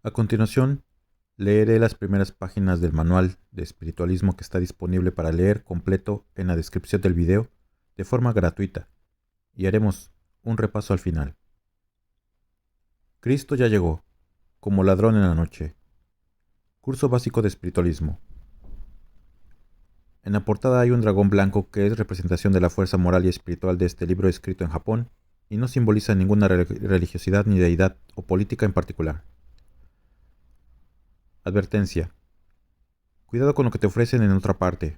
A continuación, leeré las primeras páginas del manual de espiritualismo que está disponible para leer completo en la descripción del video de forma gratuita y haremos un repaso al final. Cristo ya llegó, como ladrón en la noche. Curso básico de espiritualismo. En la portada hay un dragón blanco que es representación de la fuerza moral y espiritual de este libro escrito en Japón y no simboliza ninguna religiosidad ni deidad o política en particular. Advertencia. Cuidado con lo que te ofrecen en otra parte.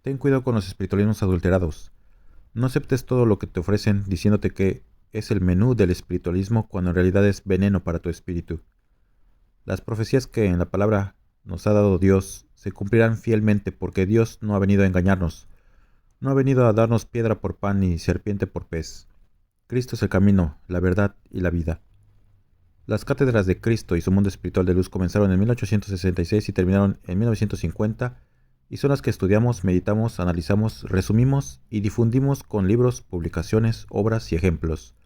Ten cuidado con los espiritualismos adulterados. No aceptes todo lo que te ofrecen diciéndote que es el menú del espiritualismo cuando en realidad es veneno para tu espíritu. Las profecías que en la palabra nos ha dado Dios se cumplirán fielmente porque Dios no ha venido a engañarnos. No ha venido a darnos piedra por pan ni serpiente por pez. Cristo es el camino, la verdad y la vida. Las cátedras de Cristo y su mundo espiritual de luz comenzaron en 1866 y terminaron en 1950 y son las que estudiamos, meditamos, analizamos, resumimos y difundimos con libros, publicaciones, obras y ejemplos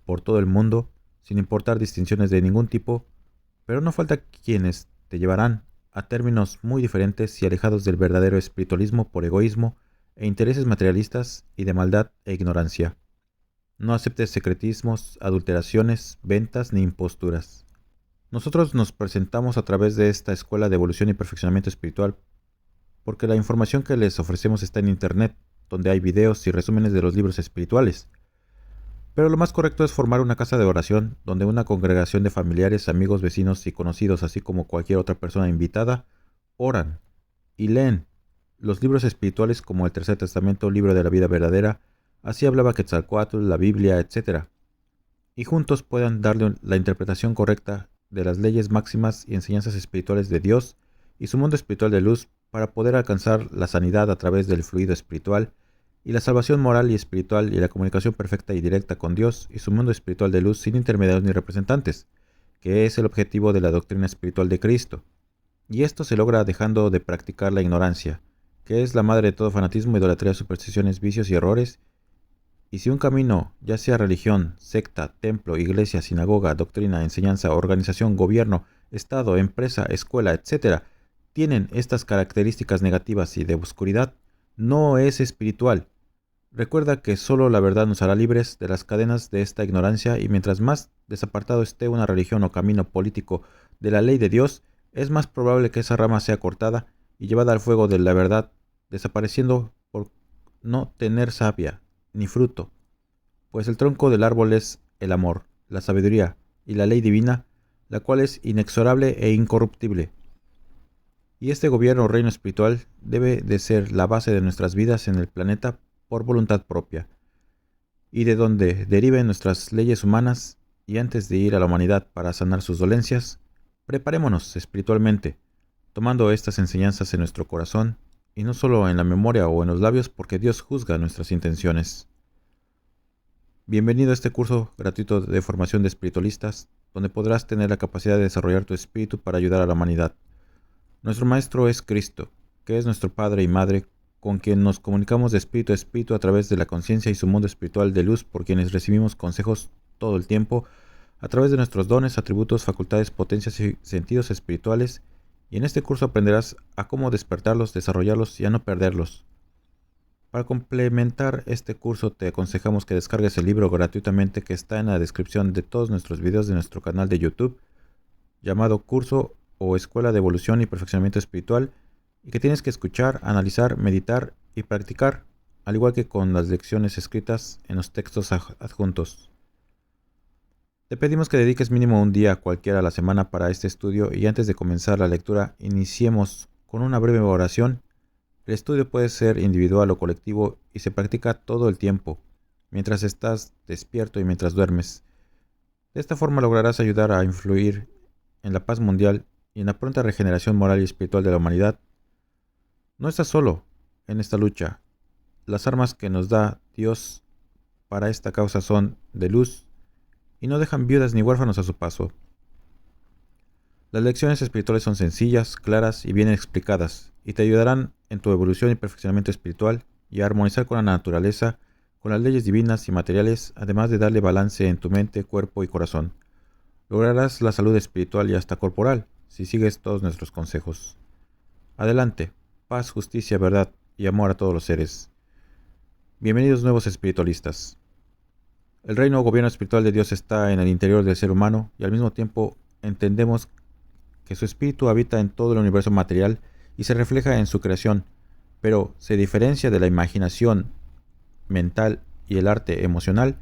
por todo el mundo, sin importar distinciones de ningún tipo, pero no falta quienes te llevarán a términos muy diferentes y alejados del verdadero espiritualismo por egoísmo e intereses materialistas y de maldad e ignorancia. No aceptes secretismos, adulteraciones, ventas ni imposturas. Nosotros nos presentamos a través de esta escuela de evolución y perfeccionamiento espiritual porque la información que les ofrecemos está en internet, donde hay videos y resúmenes de los libros espirituales. Pero lo más correcto es formar una casa de oración, donde una congregación de familiares, amigos, vecinos y conocidos, así como cualquier otra persona invitada, oran y leen los libros espirituales como el Tercer Testamento, Libro de la Vida Verdadera, Así hablaba Quetzalcóatl, la Biblia, etc. Y juntos puedan darle la interpretación correcta de las leyes máximas y enseñanzas espirituales de Dios y su mundo espiritual de luz para poder alcanzar la sanidad a través del fluido espiritual y la salvación moral y espiritual y la comunicación perfecta y directa con Dios y su mundo espiritual de luz sin intermediarios ni representantes, que es el objetivo de la doctrina espiritual de Cristo. Y esto se logra dejando de practicar la ignorancia, que es la madre de todo fanatismo, idolatría, supersticiones, vicios y errores. Y si un camino, ya sea religión, secta, templo, iglesia, sinagoga, doctrina, enseñanza, organización, gobierno, estado, empresa, escuela, etc., tienen estas características negativas y de oscuridad, no es espiritual. Recuerda que solo la verdad nos hará libres de las cadenas de esta ignorancia y mientras más desapartado esté una religión o camino político de la ley de Dios, es más probable que esa rama sea cortada y llevada al fuego de la verdad, desapareciendo por no tener savia ni fruto, pues el tronco del árbol es el amor, la sabiduría y la ley divina, la cual es inexorable e incorruptible. Y este gobierno o reino espiritual debe de ser la base de nuestras vidas en el planeta por voluntad propia, y de donde deriven nuestras leyes humanas, y antes de ir a la humanidad para sanar sus dolencias, preparémonos espiritualmente, tomando estas enseñanzas en nuestro corazón, y no solo en la memoria o en los labios, porque Dios juzga nuestras intenciones. Bienvenido a este curso gratuito de formación de espiritualistas, donde podrás tener la capacidad de desarrollar tu espíritu para ayudar a la humanidad. Nuestro Maestro es Cristo, que es nuestro Padre y Madre, con quien nos comunicamos de espíritu a espíritu a través de la conciencia y su mundo espiritual de luz, por quienes recibimos consejos todo el tiempo, a través de nuestros dones, atributos, facultades, potencias y sentidos espirituales, y en este curso aprenderás a cómo despertarlos, desarrollarlos y a no perderlos. Para complementar este curso te aconsejamos que descargues el libro gratuitamente que está en la descripción de todos nuestros videos de nuestro canal de YouTube, llamado Curso o Escuela de Evolución y Perfeccionamiento Espiritual, y que tienes que escuchar, analizar, meditar y practicar, al igual que con las lecciones escritas en los textos adjuntos. Te pedimos que dediques mínimo un día cualquiera a la semana para este estudio y antes de comenzar la lectura iniciemos con una breve oración. El estudio puede ser individual o colectivo y se practica todo el tiempo, mientras estás despierto y mientras duermes. De esta forma lograrás ayudar a influir en la paz mundial y en la pronta regeneración moral y espiritual de la humanidad. No estás solo en esta lucha. Las armas que nos da Dios para esta causa son de luz y no dejan viudas ni huérfanos a su paso. Las lecciones espirituales son sencillas, claras y bien explicadas, y te ayudarán en tu evolución y perfeccionamiento espiritual y a armonizar con la naturaleza, con las leyes divinas y materiales, además de darle balance en tu mente, cuerpo y corazón. lograrás la salud espiritual y hasta corporal si sigues todos nuestros consejos. Adelante, paz, justicia, verdad y amor a todos los seres. Bienvenidos nuevos espiritualistas. El reino o gobierno espiritual de Dios está en el interior del ser humano y al mismo tiempo entendemos que su espíritu habita en todo el universo material y se refleja en su creación, pero se diferencia de la imaginación mental y el arte emocional,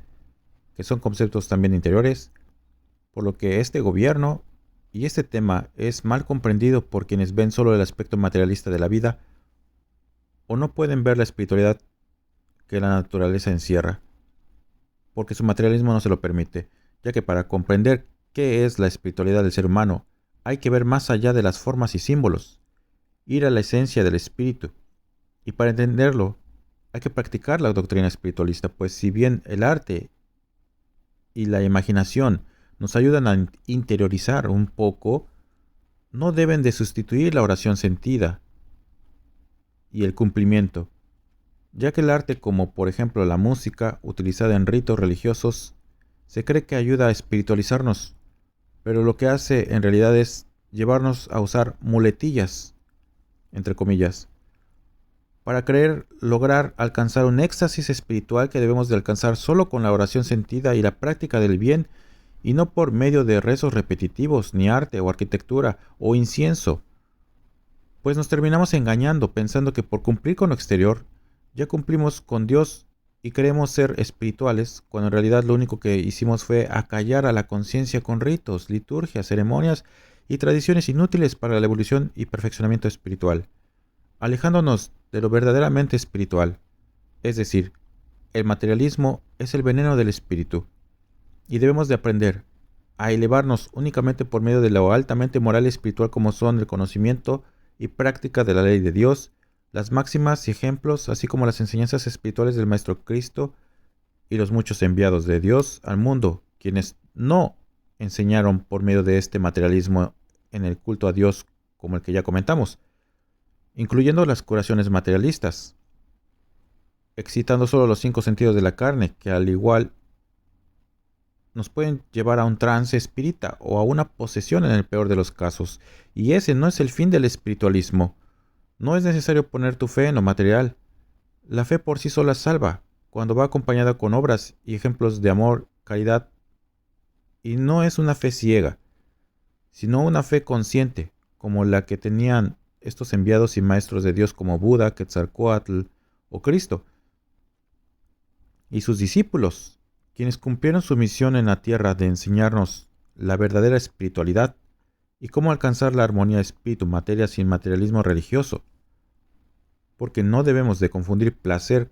que son conceptos también interiores, por lo que este gobierno y este tema es mal comprendido por quienes ven solo el aspecto materialista de la vida o no pueden ver la espiritualidad que la naturaleza encierra, porque su materialismo no se lo permite, ya que para comprender qué es la espiritualidad del ser humano hay que ver más allá de las formas y símbolos, ir a la esencia del espíritu, y para entenderlo hay que practicar la doctrina espiritualista, pues si bien el arte y la imaginación nos ayudan a interiorizar un poco, no deben de sustituir la oración sentida y el cumplimiento, ya que el arte, como por ejemplo la música utilizada en ritos religiosos, se cree que ayuda a espiritualizarnos, pero lo que hace en realidad es llevarnos a usar muletillas, entre comillas, para creer lograr alcanzar un éxtasis espiritual que debemos de alcanzar solo con la oración sentida y la práctica del bien, y no por medio de rezos repetitivos, ni arte o arquitectura o incienso, pues nos terminamos engañando pensando que por cumplir con lo exterior ya cumplimos con Dios y creemos ser espirituales, cuando en realidad lo único que hicimos fue acallar a la conciencia con ritos, liturgias, ceremonias y tradiciones inútiles para la evolución y perfeccionamiento espiritual, alejándonos de lo verdaderamente espiritual. Es decir, el materialismo es el veneno del espíritu, y debemos de aprender a elevarnos únicamente por medio de lo altamente moral y espiritual, como son el conocimiento y práctica de la ley de Dios, las máximas y ejemplos, así como las enseñanzas espirituales del Maestro Cristo y los muchos enviados de Dios al mundo, quienes no enseñaron por medio de este materialismo en el culto a Dios como el que ya comentamos, incluyendo las curaciones materialistas, excitando solo los 5 sentidos de la carne, que al igual nos pueden llevar a un trance espírita o a una posesión en el peor de los casos, y ese no es el fin del espiritualismo. No es necesario poner tu fe en lo material. La fe por sí sola salva, cuando va acompañada con obras y ejemplos de amor, caridad, y no es una fe ciega, sino una fe consciente, como la que tenían estos enviados y maestros de Dios como Buda, Quetzalcóatl o Cristo, y sus discípulos, quienes cumplieron su misión en la tierra de enseñarnos la verdadera espiritualidad y cómo alcanzar la armonía espíritu-materia sin materialismo religioso, porque no debemos de confundir placer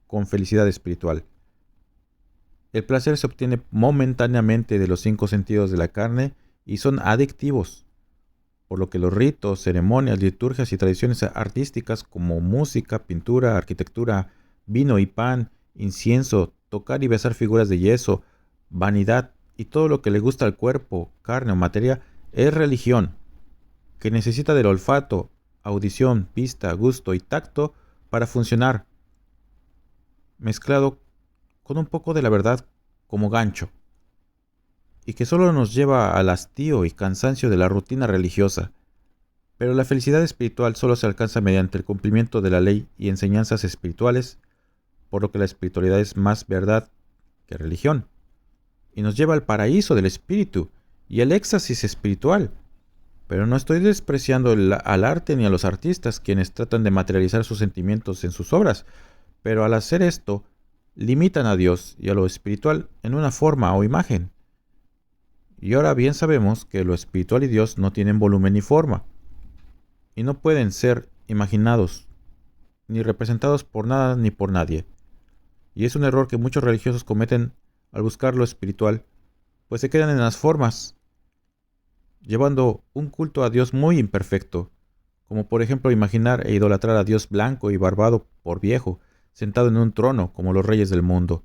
con felicidad espiritual. El placer se obtiene momentáneamente de los 5 sentidos de la carne y son adictivos, por lo que los ritos, ceremonias, liturgias y tradiciones artísticas como música, pintura, arquitectura, vino y pan, incienso, tocar y besar figuras de yeso, vanidad y todo lo que le gusta al cuerpo, carne o materia, es religión, que necesita del olfato, audición, vista, gusto y tacto para funcionar, mezclado con un poco de la verdad como gancho, y que solo nos lleva al hastío y cansancio de la rutina religiosa. Pero la felicidad espiritual solo se alcanza mediante el cumplimiento de la ley y enseñanzas espirituales, por lo que la espiritualidad es más verdad que religión, y nos lleva al paraíso del espíritu y el éxtasis espiritual. Pero no estoy despreciando al arte ni a los artistas, quienes tratan de materializar sus sentimientos en sus obras, pero al hacer esto, limitan a Dios y a lo espiritual en una forma o imagen. Y ahora bien sabemos que lo espiritual y Dios no tienen volumen ni forma, y no pueden ser imaginados, ni representados por nada ni por nadie. Y es un error que muchos religiosos cometen al buscar lo espiritual, pues se quedan en las formas, llevando un culto a Dios muy imperfecto, como por ejemplo imaginar e idolatrar a Dios blanco y barbado por viejo, sentado en un trono como los reyes del mundo.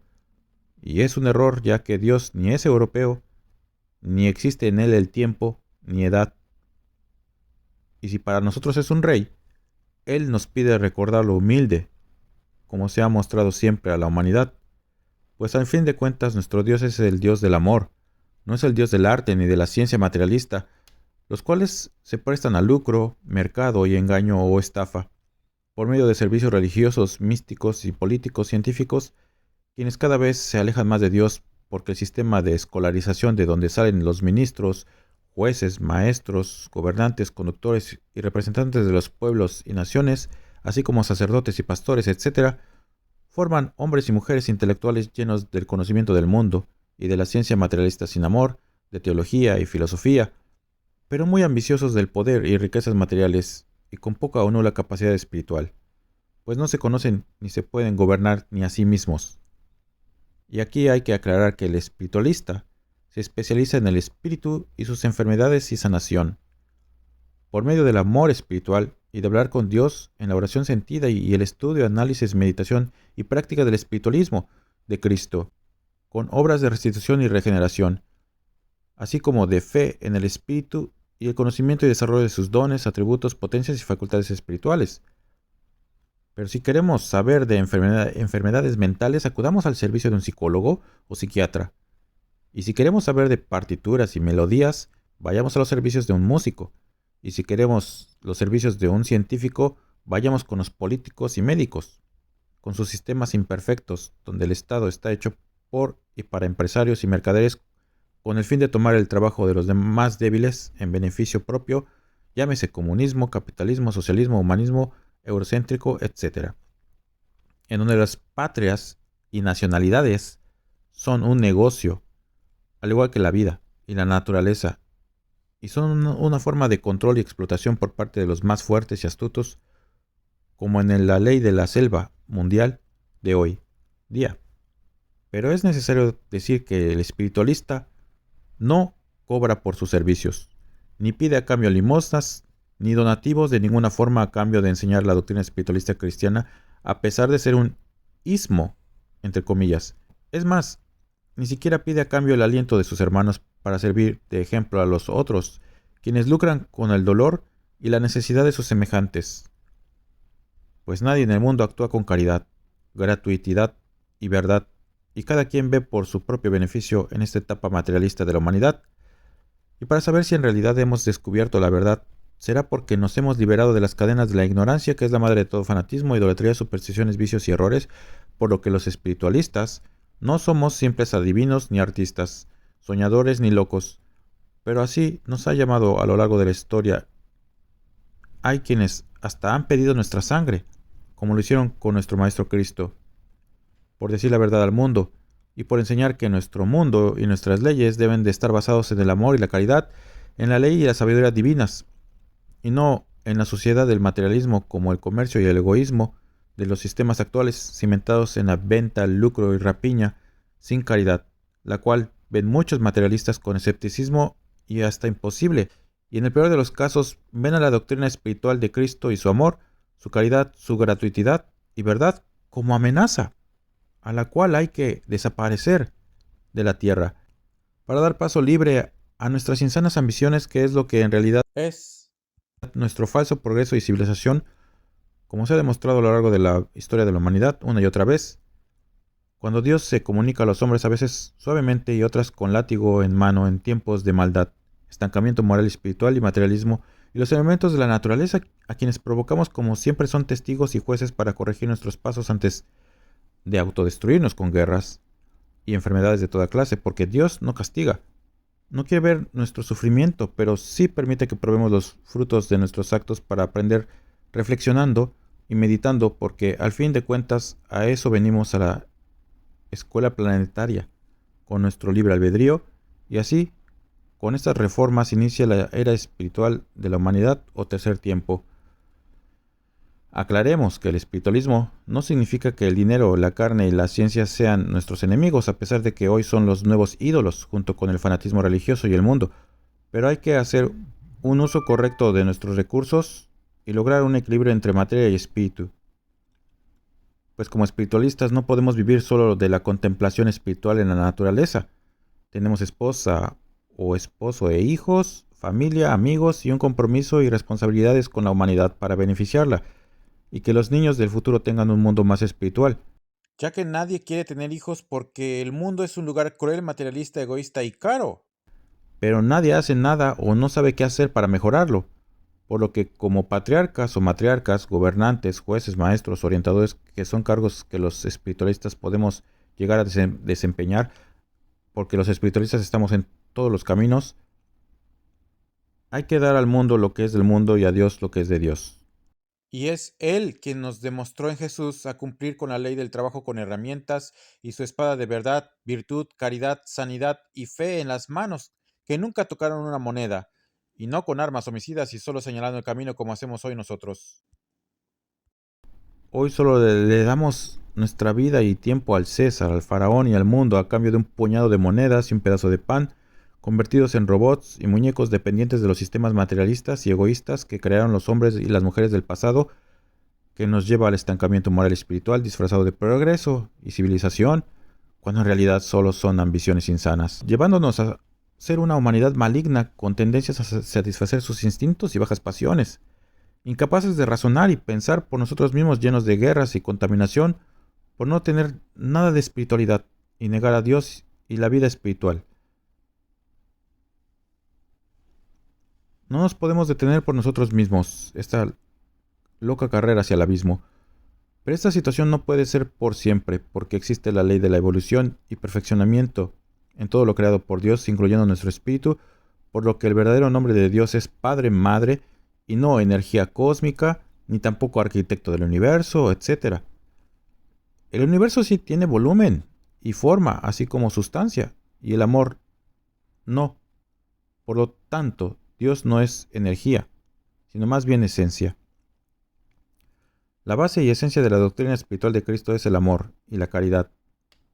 Y es un error, ya que Dios ni es europeo, ni existe en él el tiempo, ni edad. Y si para nosotros es un rey, Él nos pide recordar lo humilde, como se ha mostrado siempre a la humanidad, pues al fin de cuentas nuestro Dios es el Dios del amor, No es el Dios del arte ni de la ciencia materialista, los cuales se prestan a lucro, mercado y engaño o estafa, por medio de servicios religiosos, místicos y políticos científicos, quienes cada vez se alejan más de Dios porque el sistema de escolarización de donde salen los ministros, jueces, maestros, gobernantes, conductores y representantes de los pueblos y naciones, así como sacerdotes y pastores, etc., forman hombres y mujeres intelectuales llenos del conocimiento del mundo y de la ciencia materialista sin amor, de teología y filosofía, pero muy ambiciosos del poder y riquezas materiales y con poca o nula capacidad espiritual, pues no se conocen ni se pueden gobernar ni a sí mismos. Y aquí hay que aclarar que el espiritualista se especializa en el espíritu y sus enfermedades y sanación, por medio del amor espiritual y de hablar con Dios en la oración sentida y el estudio, análisis, meditación y práctica del espiritualismo de Cristo, con obras de restitución y regeneración, así como de fe en el espíritu y el conocimiento y desarrollo de sus dones, atributos, potencias y facultades espirituales. Pero si queremos saber de enfermedades mentales, acudamos al servicio de un psicólogo o psiquiatra. Y si queremos saber de partituras y melodías, vayamos a los servicios de un músico. Y si queremos los servicios de un científico, vayamos con los políticos y médicos, con sus sistemas imperfectos, donde el Estado está hecho por y para empresarios y mercaderes con el fin de tomar el trabajo de los más débiles en beneficio propio, llámese comunismo, capitalismo, socialismo, humanismo, eurocéntrico, etc., en donde las patrias y nacionalidades son un negocio, al igual que la vida y la naturaleza, y son una forma de control y explotación por parte de los más fuertes y astutos, como en la ley de la selva mundial de hoy día. Pero es necesario decir que el espiritualista no cobra por sus servicios, ni pide a cambio limosnas, ni donativos de ninguna forma a cambio de enseñar la doctrina espiritualista cristiana, a pesar de ser un ismo, entre comillas. Es más, ni siquiera pide a cambio el aliento de sus hermanos para servir de ejemplo a los otros, quienes lucran con el dolor y la necesidad de sus semejantes. Pues nadie en el mundo actúa con caridad, gratuidad y verdad, y cada quien ve por su propio beneficio en esta etapa materialista de la humanidad. Y para saber si en realidad hemos descubierto la verdad, será porque nos hemos liberado de las cadenas de la ignorancia, que es la madre de todo fanatismo, idolatría, supersticiones, vicios y errores, por lo que los espiritualistas no somos simples adivinos ni artistas, soñadores ni locos, pero así nos ha llamado a lo largo de la historia. Hay quienes hasta han pedido nuestra sangre, como lo hicieron con nuestro Maestro Cristo, por decir la verdad al mundo, y por enseñar que nuestro mundo y nuestras leyes deben de estar basados en el amor y la caridad, en la ley y la sabiduría divinas, y no en la sociedad del materialismo como el comercio y el egoísmo de los sistemas actuales cimentados en la venta, lucro y rapiña sin caridad, la cual ven muchos materialistas con escepticismo y hasta imposible, y en el peor de los casos ven a la doctrina espiritual de Cristo y su amor, su caridad, su gratuidad y verdad como amenaza, a la cual hay que desaparecer de la tierra, para dar paso libre a nuestras insanas ambiciones, que es lo que en realidad es nuestro falso progreso y civilización, como se ha demostrado a lo largo de la historia de la humanidad una y otra vez, cuando Dios se comunica a los hombres a veces suavemente y otras con látigo en mano en tiempos de maldad, estancamiento moral, espiritual y materialismo, y los elementos de la naturaleza a quienes provocamos como siempre son testigos y jueces para corregir nuestros pasos antes de autodestruirnos con guerras y enfermedades de toda clase, porque Dios no castiga. No quiere ver nuestro sufrimiento, pero sí permite que probemos los frutos de nuestros actos para aprender reflexionando y meditando, porque al fin de cuentas a eso venimos a la escuela planetaria, con nuestro libre albedrío, y así, con estas reformas inicia la era espiritual de la humanidad o tercer tiempo. Aclaremos que el espiritualismo no significa que el dinero, la carne y la ciencia sean nuestros enemigos, a pesar de que hoy son los nuevos ídolos junto con el fanatismo religioso y el mundo, pero hay que hacer un uso correcto de nuestros recursos y lograr un equilibrio entre materia y espíritu. Pues como espiritualistas no podemos vivir solo de la contemplación espiritual en la naturaleza. Tenemos esposa o esposo e hijos, familia, amigos y un compromiso y responsabilidades con la humanidad para beneficiarla, y que los niños del futuro tengan un mundo más espiritual, ya que nadie quiere tener hijos porque el mundo es un lugar cruel, materialista, egoísta y caro. pero nadie hace nada o no sabe qué hacer para mejorarlo. Por lo que como patriarcas o matriarcas, gobernantes, jueces, maestros, orientadores, que son cargos que los espiritualistas podemos llegar a desempeñar, porque los espiritualistas estamos en todos los caminos, hay que dar al mundo lo que es del mundo y a Dios lo que es de Dios. Y es Él quien nos demostró en Jesús a cumplir con la ley del trabajo con herramientas y su espada de verdad, virtud, caridad, sanidad y fe en las manos, que nunca tocaron una moneda, y no con armas homicidas y solo señalando el camino como hacemos hoy nosotros. Hoy solo le damos nuestra vida y tiempo al César, al faraón y al mundo a cambio de un puñado de monedas y un pedazo de pan, convertidos en robots y muñecos dependientes de los sistemas materialistas y egoístas que crearon los hombres y las mujeres del pasado, que nos lleva al estancamiento moral y espiritual disfrazado de progreso y civilización, cuando en realidad solo son ambiciones insanas, llevándonos a ser una humanidad maligna con tendencias a satisfacer sus instintos y bajas pasiones, incapaces de razonar y pensar por nosotros mismos, llenos de guerras y contaminación, por no tener nada de espiritualidad y negar a Dios y la vida espiritual. No nos podemos detener por nosotros mismos, esta loca carrera hacia el abismo. Pero esta situación no puede ser por siempre, porque existe la ley de la evolución y perfeccionamiento en todo lo creado por Dios, incluyendo nuestro espíritu, por lo que el verdadero nombre de Dios es Padre, Madre, y no energía cósmica, ni tampoco arquitecto del universo, etc. El universo sí tiene volumen y forma, así como sustancia, y el amor no. Por lo tanto, Dios no es energía, sino más bien esencia. La base y esencia de la doctrina espiritual de Cristo es el amor y la caridad,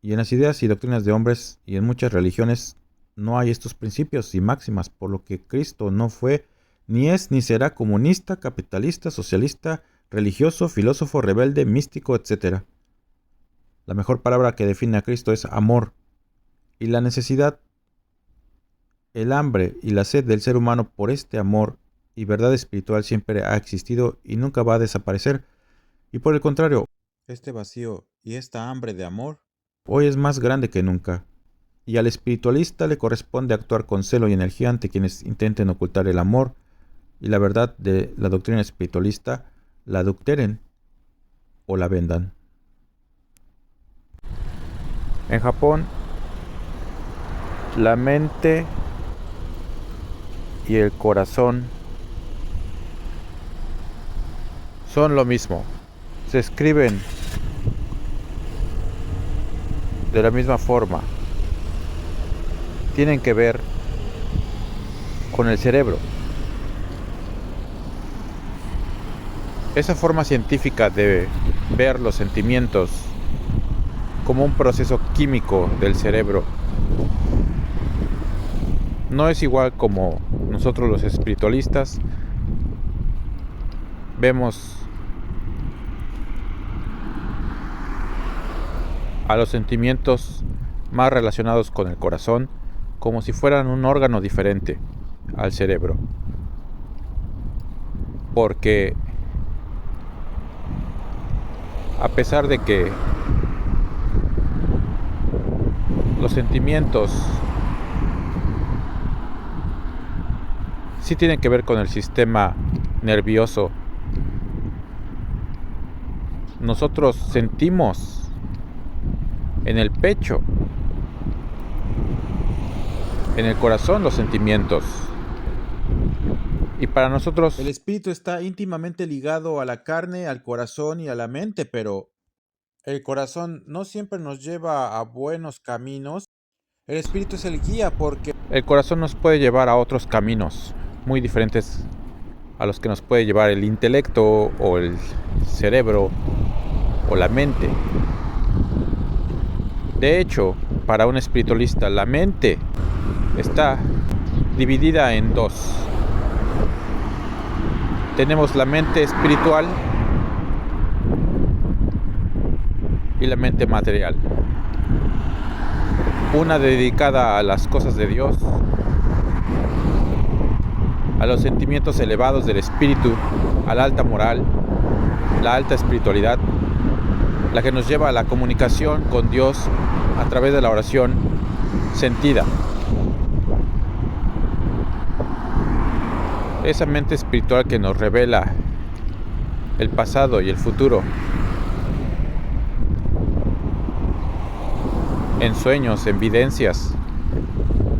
y en las ideas y doctrinas de hombres y en muchas religiones no hay estos principios y máximas, por lo que Cristo no fue, ni es, ni será comunista, capitalista, socialista, religioso, filósofo, rebelde, místico, etc. La mejor palabra que define a Cristo es amor, y la necesidad, el hambre y la sed del ser humano por este amor y verdad espiritual siempre ha existido y nunca va a desaparecer, y por el contrario, Este vacío y esta hambre de amor. hoy es más grande que nunca, y al espiritualista le corresponde actuar con celo y energía ante quienes intenten ocultar el amor y la verdad de la doctrina espiritualista, la adulteren o la vendan. En Japón, la mente y el corazón son lo mismo. Se escriben de la misma forma. Tienen que ver con el cerebro. Esa forma científica de ver los sentimientos como un proceso químico del cerebro no es igual como nosotros los espiritualistas vemos a los sentimientos más relacionados con el corazón como si fueran un órgano diferente al cerebro. Porque a pesar de que los sentimientos sí tienen que ver con el sistema nervioso, nosotros sentimos en el pecho, en el corazón los sentimientos. Y para nosotros El espíritu está íntimamente ligado a la carne, al corazón y a la mente, pero el corazón no siempre nos lleva a buenos caminos. El espíritu es el guía porque el corazón nos puede llevar a otros caminos muy diferentes a los que nos puede llevar el intelecto o el cerebro o la mente. De hecho, para un espiritualista, la mente está dividida en dos. Tenemos la mente espiritual y la mente material. Una dedicada a las cosas de Dios, a los sentimientos elevados del espíritu, a la alta moral, la alta espiritualidad, la que nos lleva a la comunicación con Dios a través de la oración sentida. Esa mente espiritual que nos revela el pasado y el futuro en sueños, en videncias.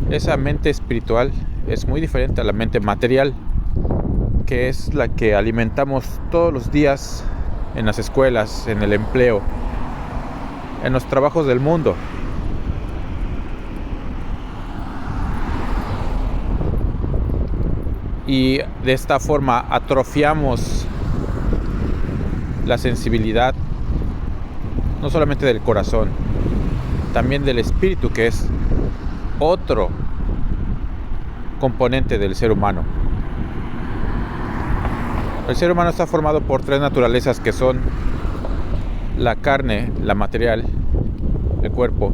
Esa mente espiritual es muy diferente a la mente material, que es la que alimentamos todos los días en las escuelas, en el empleo, en los trabajos del mundo. Y de esta forma atrofiamos la sensibilidad, no solamente del corazón, también del espíritu, que es otro componente del ser humano. El ser humano está formado por tres naturalezas, que son la carne, la material, el cuerpo,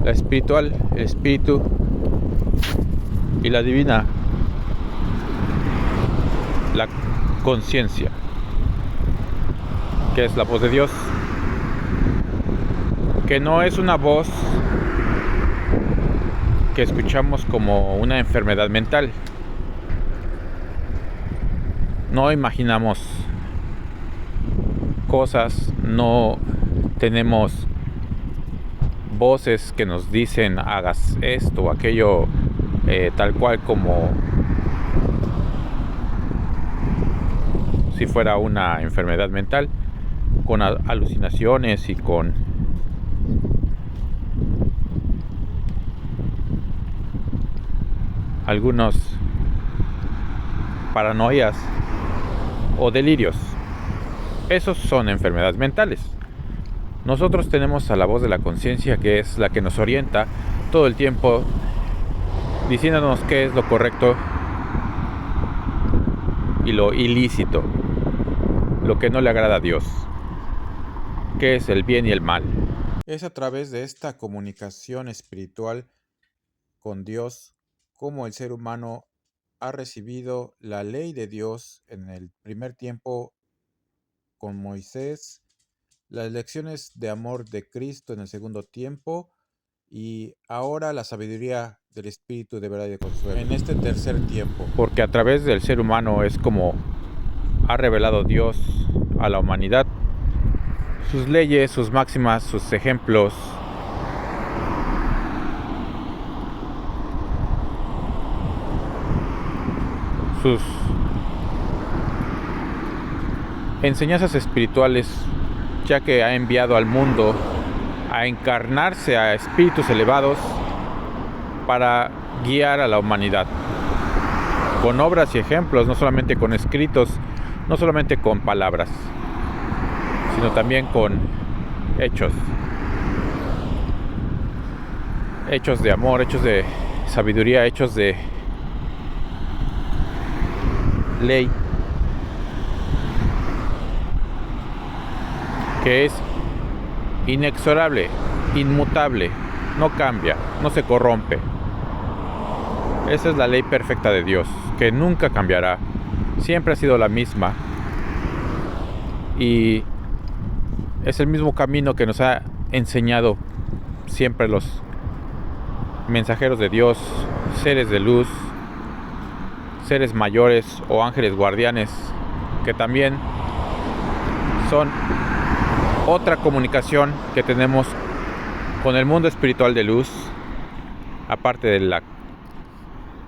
la espiritual, el espíritu, y la divina, la conciencia, que es la voz de Dios, que no es una voz que escuchamos como una enfermedad mental. No imaginamos cosas, no tenemos voces que nos dicen hagas esto o aquello, tal cual como si fuera una enfermedad mental, con alucinaciones y con algunos paranoias o delirios. Esos son enfermedades mentales. Nosotros tenemos a la voz de la conciencia, que es la que nos orienta todo el tiempo, diciéndonos qué es lo correcto y lo ilícito, lo que no le agrada a Dios, qué es el bien y el mal. Es a través de esta comunicación espiritual con Dios como el ser humano ha recibido la ley de Dios en el primer tiempo con Moisés, las lecciones de amor de Cristo en el segundo tiempo, y ahora la sabiduría del Espíritu de verdad y de consuelo en este tercer tiempo. Porque a través del ser humano es como ha revelado Dios a la humanidad sus leyes, sus máximas, sus ejemplos, sus enseñanzas espirituales, ya que ha enviado al mundo a encarnarse a espíritus elevados para guiar a la humanidad con obras y ejemplos, no solamente con escritos, no solamente con palabras, sino también con hechos de amor, hechos de sabiduría, hechos de ley, que es inexorable, inmutable, no cambia, no se corrompe. Esa es la ley perfecta de Dios, que nunca cambiará, siempre ha sido la misma, y es el mismo camino que nos ha enseñado siempre los mensajeros de Dios, seres de luz, seres mayores o ángeles guardianes, que también son otra comunicación que tenemos con el mundo espiritual de luz. Aparte de la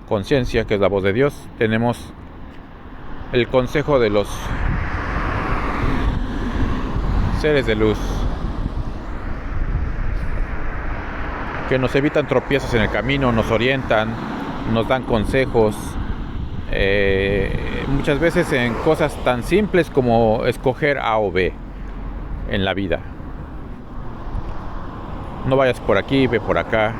conciencia, que es la voz de Dios, tenemos el consejo de los seres de luz, que nos evitan tropiezos en el camino, nos orientan, nos dan consejos, muchas veces en cosas tan simples como escoger A o B en la vida. No vayas por aquí, ve por acá,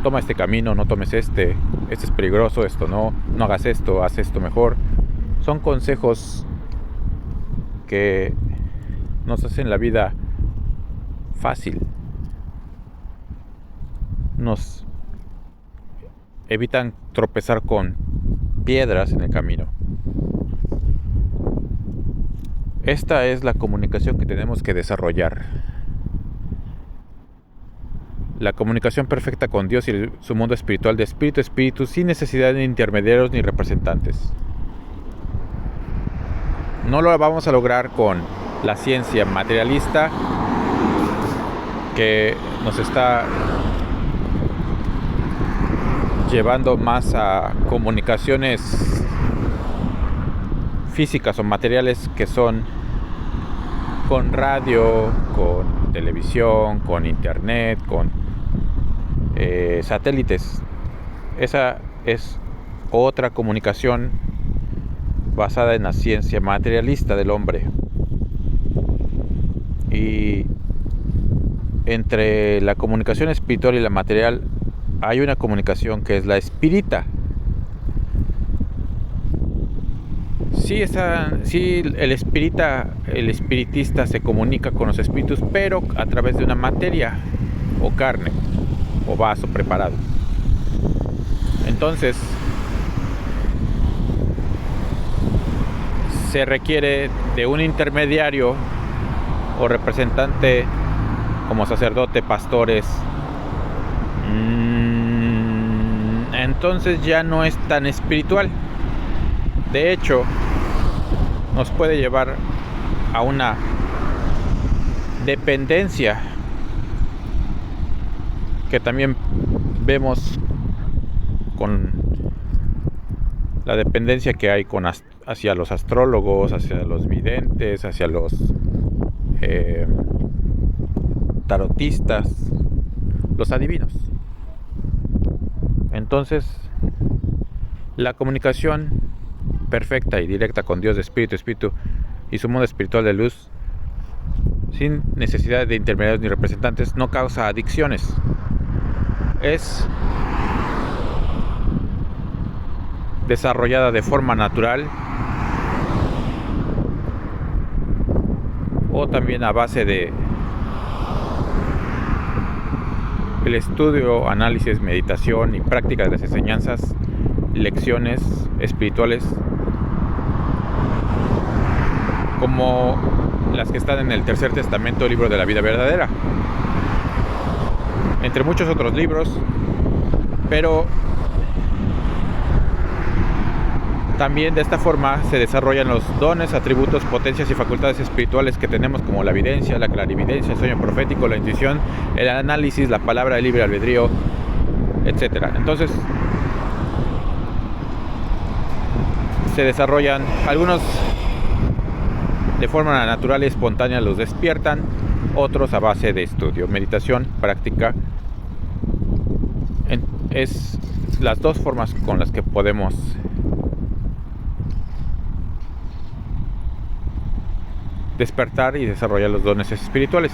toma este camino, no tomes este es peligroso, esto no hagas esto, haz esto mejor. Son consejos que nos hacen la vida fácil, nos evitan tropezar con piedras en el camino. Esta es la comunicación que tenemos que desarrollar. la comunicación perfecta con Dios y su mundo espiritual de espíritu a espíritu, sin necesidad de intermediarios ni representantes. No lo vamos a lograr con la ciencia materialista que nos está llevando más a comunicaciones físicas o materiales, que son con radio, con televisión, con internet, con satélites. Esa es otra comunicación basada en la ciencia materialista del hombre. Y entre la comunicación espiritual y la material hay una comunicación que es la espírita. Sí, el espiritista se comunica con los espíritus, pero a través de una materia o carne o vaso preparado. Entonces, se requiere de un intermediario o representante como sacerdote, pastores. Entonces ya no es tan espiritual. De hecho, nos puede llevar a una dependencia que también vemos con la dependencia que hay hacia los astrólogos, hacia los videntes, hacia los tarotistas, los adivinos. Entonces, la comunicación perfecta y directa con Dios de espíritu a espíritu y su mundo espiritual de luz, sin necesidad de intermediarios ni representantes, no causa adicciones. Es desarrollada de forma natural o también a base de el estudio, análisis, meditación y práctica de las enseñanzas, lecciones espirituales, como las que están en el Tercer Testamento, el libro de la vida verdadera, entre muchos otros libros. Pero también de esta forma se desarrollan los dones, atributos, potencias y facultades espirituales que tenemos, como la evidencia, la clarividencia, el sueño profético, la intuición, el análisis, la palabra de libre albedrío, etc. Entonces, se desarrollan algunos de forma natural y espontánea, los despiertan, otros a base de estudio, meditación, práctica. Es las dos formas con las que podemos despertar y desarrollar los dones espirituales.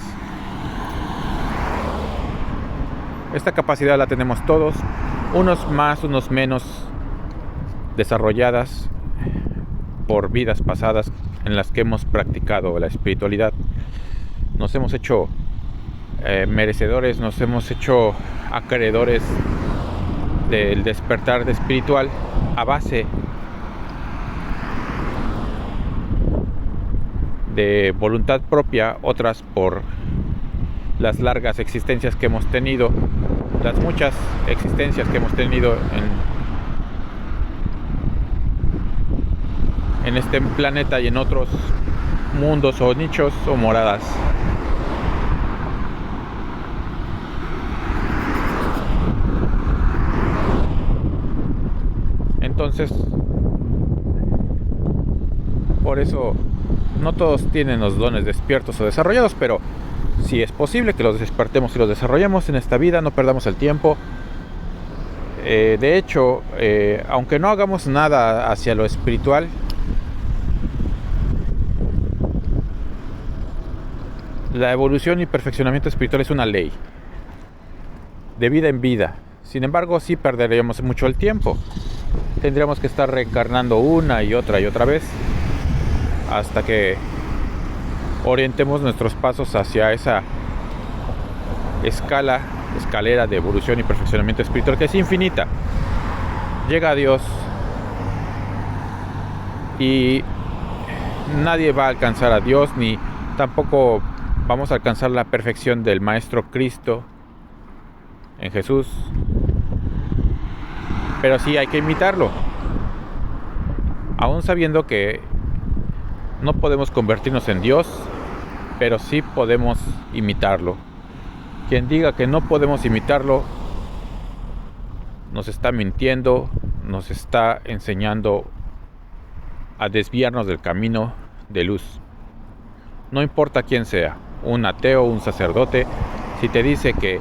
Esta capacidad la tenemos todos, unos más, unos menos desarrolladas por vidas pasadas en las que hemos practicado la espiritualidad. Nos hemos hecho merecedores, nos hemos hecho acreedores del despertar de espiritual a base de voluntad propia, otras por las largas existencias que hemos tenido, las muchas existencias que hemos tenido en este planeta y en otros mundos o nichos o moradas. Entonces, por eso no todos tienen los dones despiertos o desarrollados, pero sí es posible que los despertemos y los desarrollemos en esta vida, no perdamos el tiempo. De hecho, aunque no hagamos nada hacia lo espiritual, la evolución y perfeccionamiento espiritual es una ley, de vida en vida. Sin embargo, sí perderíamos mucho el tiempo. Tendríamos que estar reencarnando una y otra vez hasta que orientemos nuestros pasos hacia esa escalera de evolución y perfeccionamiento espiritual, que es infinita. Llega a Dios y nadie va a alcanzar a Dios, ni tampoco vamos a alcanzar la perfección del Maestro Cristo en Jesús, pero sí hay que imitarlo, aún sabiendo que no podemos convertirnos en Dios, pero sí podemos imitarlo. Quien diga que no podemos imitarlo, nos está mintiendo, nos está enseñando a desviarnos del camino de luz. No importa quién sea, un ateo, un sacerdote, si te dice que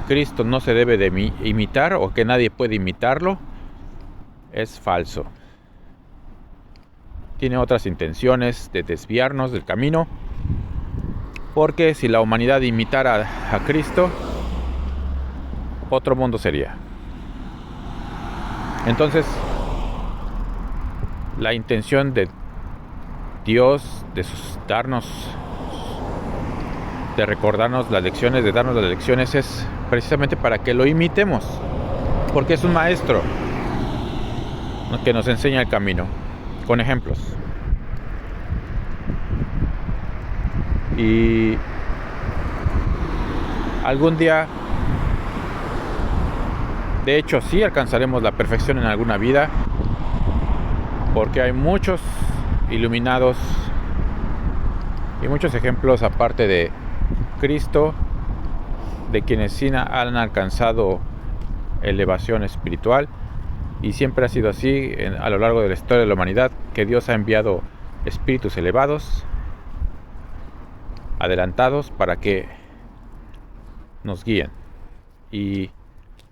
Cristo no se debe de imitar o que nadie puede imitarlo, es falso. Tiene otras intenciones de desviarnos del camino, porque si la humanidad imitara a Cristo, otro mundo sería. Entonces, la intención de Dios de recordarnos las lecciones, de darnos las lecciones, es precisamente para que lo imitemos, porque es un maestro que nos enseña el camino con ejemplos. Y algún día, de hecho, sí alcanzaremos la perfección en alguna vida, porque hay muchos iluminados y muchos ejemplos aparte de Cristo, de quienes sí han alcanzado elevación espiritual, y siempre ha sido así a lo largo de la historia de la humanidad, que Dios ha enviado espíritus elevados, adelantados, para que nos guíen, y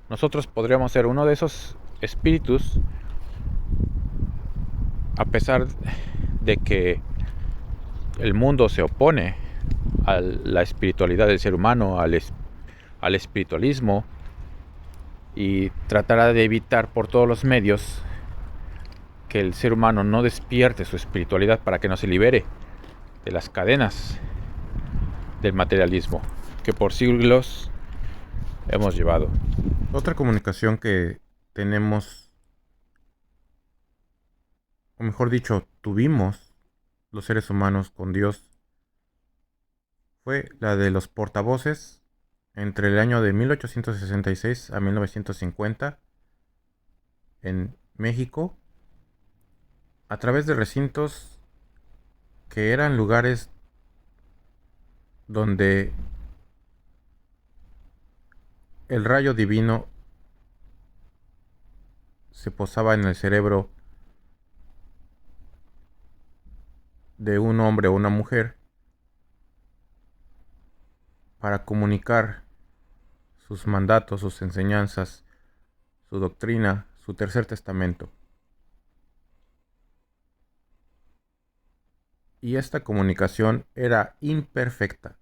nosotros podríamos ser uno de esos espíritus, a pesar de que el mundo se opone a la espiritualidad del ser humano, al espiritualismo, y tratará de evitar por todos los medios que el ser humano no despierte su espiritualidad para que no se libere de las cadenas del materialismo que por siglos hemos llevado. Otra comunicación que tenemos, o mejor dicho, tuvimos los seres humanos con Dios, fue la de los portavoces entre el año de 1866 a 1950 en México, a través de recintos que eran lugares donde el rayo divino se posaba en el cerebro de un hombre o una mujer para comunicar sus mandatos, sus enseñanzas, su doctrina, su tercer testamento. Y esta comunicación era imperfecta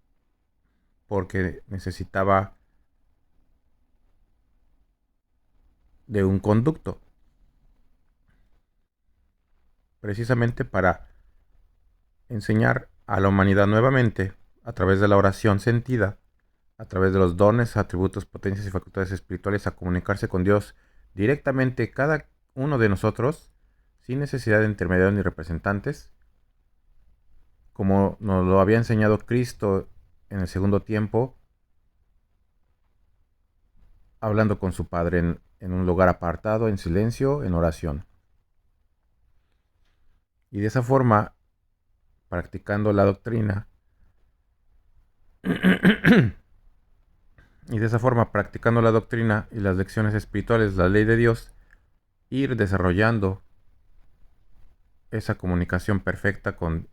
porque necesitaba de un conducto, precisamente para enseñar a la humanidad nuevamente, a través de la oración sentida, a través de los dones, atributos, potencias y facultades espirituales, a comunicarse con Dios directamente cada uno de nosotros, sin necesidad de intermediarios ni representantes, como nos lo había enseñado Cristo en el segundo tiempo, hablando con su Padre en un lugar apartado, en silencio, en oración. Y de esa forma, practicando la doctrina, y las lecciones espirituales, la ley de Dios, ir desarrollando esa comunicación perfecta con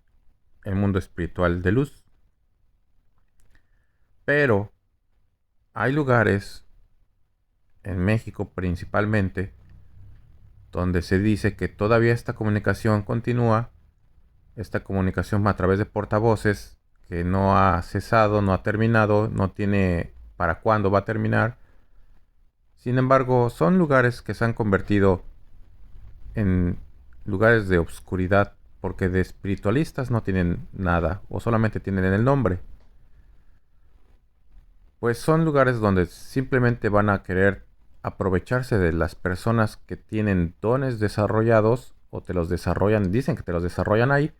el mundo espiritual de luz. Pero hay lugares, en México principalmente, donde se dice que todavía esta comunicación continúa, esta comunicación a través de portavoces, que no ha cesado, no ha terminado, no tiene para cuándo va a terminar. Sin embargo, son lugares que se han convertido en lugares de obscuridad, porque de espiritualistas no tienen nada, o solamente tienen el nombre. Pues son lugares donde simplemente van a querer aprovecharse de las personas que tienen dones desarrollados, o te los desarrollan, dicen que te los desarrollan ahí,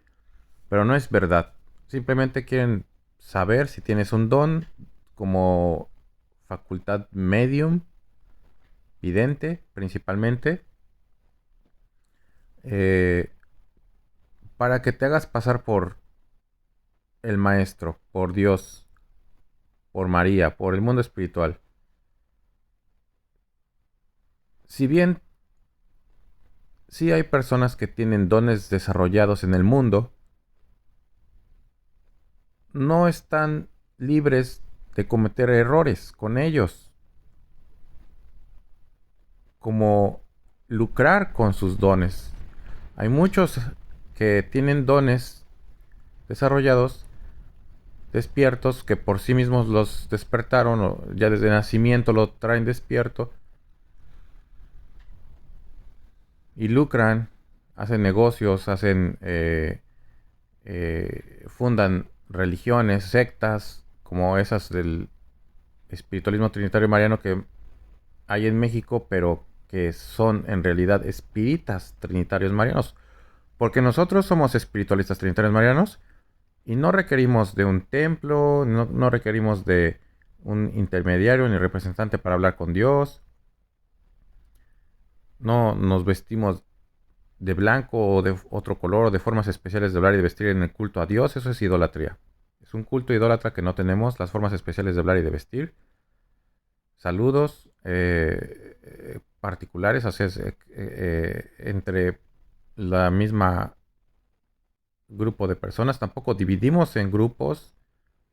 pero no es verdad. Simplemente quieren saber si tienes un don, como facultad medium, vidente principalmente, para que te hagas pasar por el maestro, por Dios, por María, por el mundo espiritual. Si bien sí hay personas que tienen dones desarrollados en el mundo, no están libres de cometer errores con ellos, como lucrar con sus dones. Hay muchos que tienen dones desarrollados, despiertos, que por sí mismos los despertaron o ya desde nacimiento lo traen despierto y lucran, hacen negocios, fundan religiones, sectas como esas del espiritualismo trinitario mariano que hay en México, pero que son en realidad espíritas trinitarios marianos. Porque nosotros somos espiritualistas trinitarios marianos y no requerimos de un templo, no requerimos de un intermediario ni representante para hablar con Dios. No nos vestimos de blanco o de otro color o de formas especiales de hablar y de vestir en el culto a Dios. Eso es idolatría. Es un culto idólatra que no tenemos las formas especiales de hablar y de vestir. Saludos particulares, o sea, entre la misma grupo de personas. Tampoco dividimos en grupos,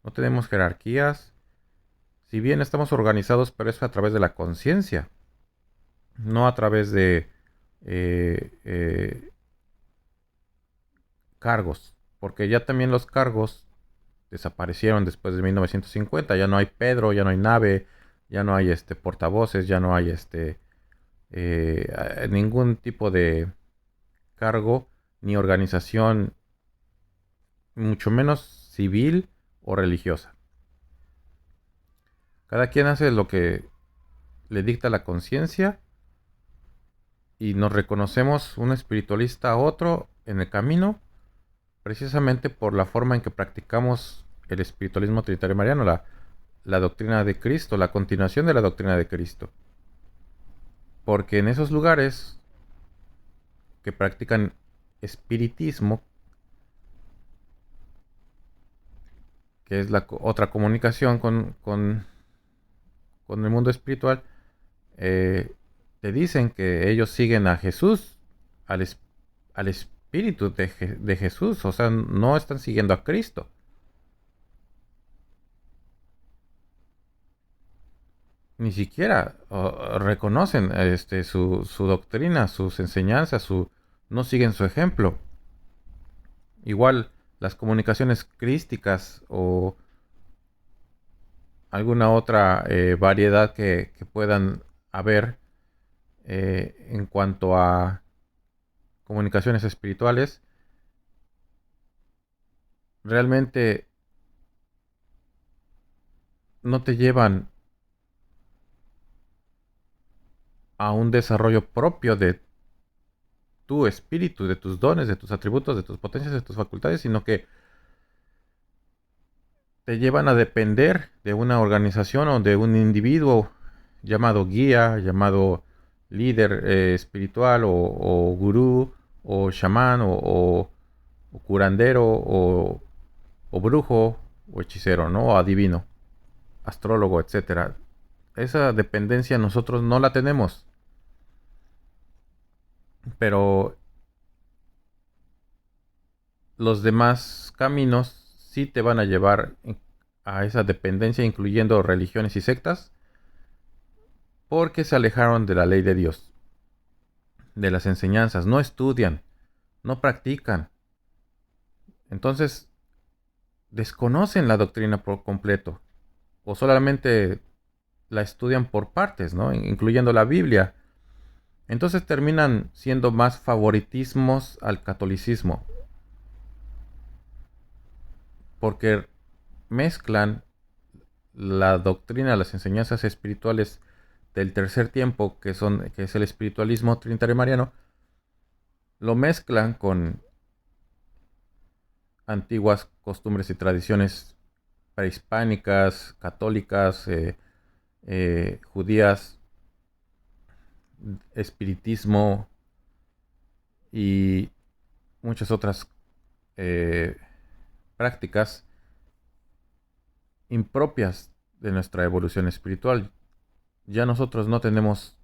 no tenemos jerarquías. Si bien estamos organizados, pero es a través de la conciencia, no a través de eh, eh, cargos, porque ya también los cargos desaparecieron después de 1950. Ya no hay Pedro, ya no hay nave, ya no hay portavoces, ya no hay ningún tipo de cargo ni organización, mucho menos civil o religiosa. Cada quien hace lo que le dicta la conciencia y nos reconocemos un espiritualista a otro en el camino precisamente por la forma en que practicamos el espiritualismo trinitario mariano, la doctrina de Cristo, la continuación de la doctrina de Cristo. Porque en esos lugares que practican espiritismo, que es la otra comunicación con el mundo espiritual, te dicen que ellos siguen a Jesús, al, al espíritu de Jesús, o sea, no están siguiendo a Cristo. Ni siquiera reconocen su doctrina, sus enseñanzas, no siguen su ejemplo. Igual las comunicaciones crísticas o alguna otra variedad que puedan haber en cuanto a comunicaciones espirituales, realmente no te llevan a un desarrollo propio de tu espíritu, de tus dones, de tus atributos, de tus potencias, de tus facultades, sino que te llevan a depender de una organización o de un individuo llamado guía, llamado líder espiritual o gurú o chamán o curandero o brujo o hechicero, ¿no? O adivino, astrólogo, etcétera. Esa dependencia nosotros no la tenemos, pero los demás caminos sí te van a llevar a esa dependencia, incluyendo religiones y sectas, porque se alejaron de la ley de Dios, de las enseñanzas, no estudian, no practican. Entonces, desconocen la doctrina por completo, o solamente la estudian por partes, ¿no? Incluyendo la Biblia. Entonces terminan siendo más favoritismos al catolicismo, porque mezclan la doctrina, las enseñanzas espirituales del tercer tiempo, que es el espiritualismo trinitario mariano, lo mezclan con antiguas costumbres y tradiciones prehispánicas, católicas, judías, espiritismo y muchas otras eh, prácticas impropias de nuestra evolución espiritual. Ya nosotros no tenemos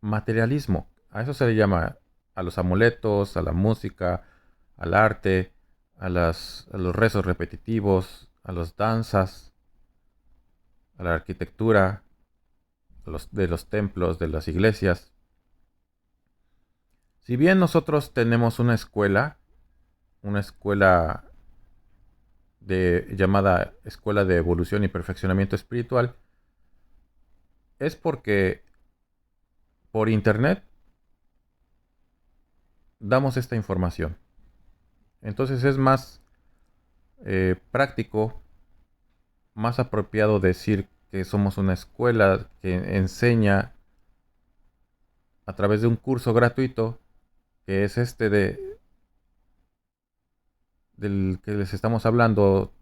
materialismo. A eso se le llama, a los amuletos, a la música, al arte, a los rezos repetitivos, a las danzas, a la arquitectura de los templos, de las iglesias. Si bien nosotros tenemos una escuela llamada Escuela de Evolución y Perfeccionamiento Espiritual, es porque por internet damos esta información. Entonces es más práctico, más apropiado decir que somos una escuela que enseña a través de un curso gratuito, que es del que les estamos hablando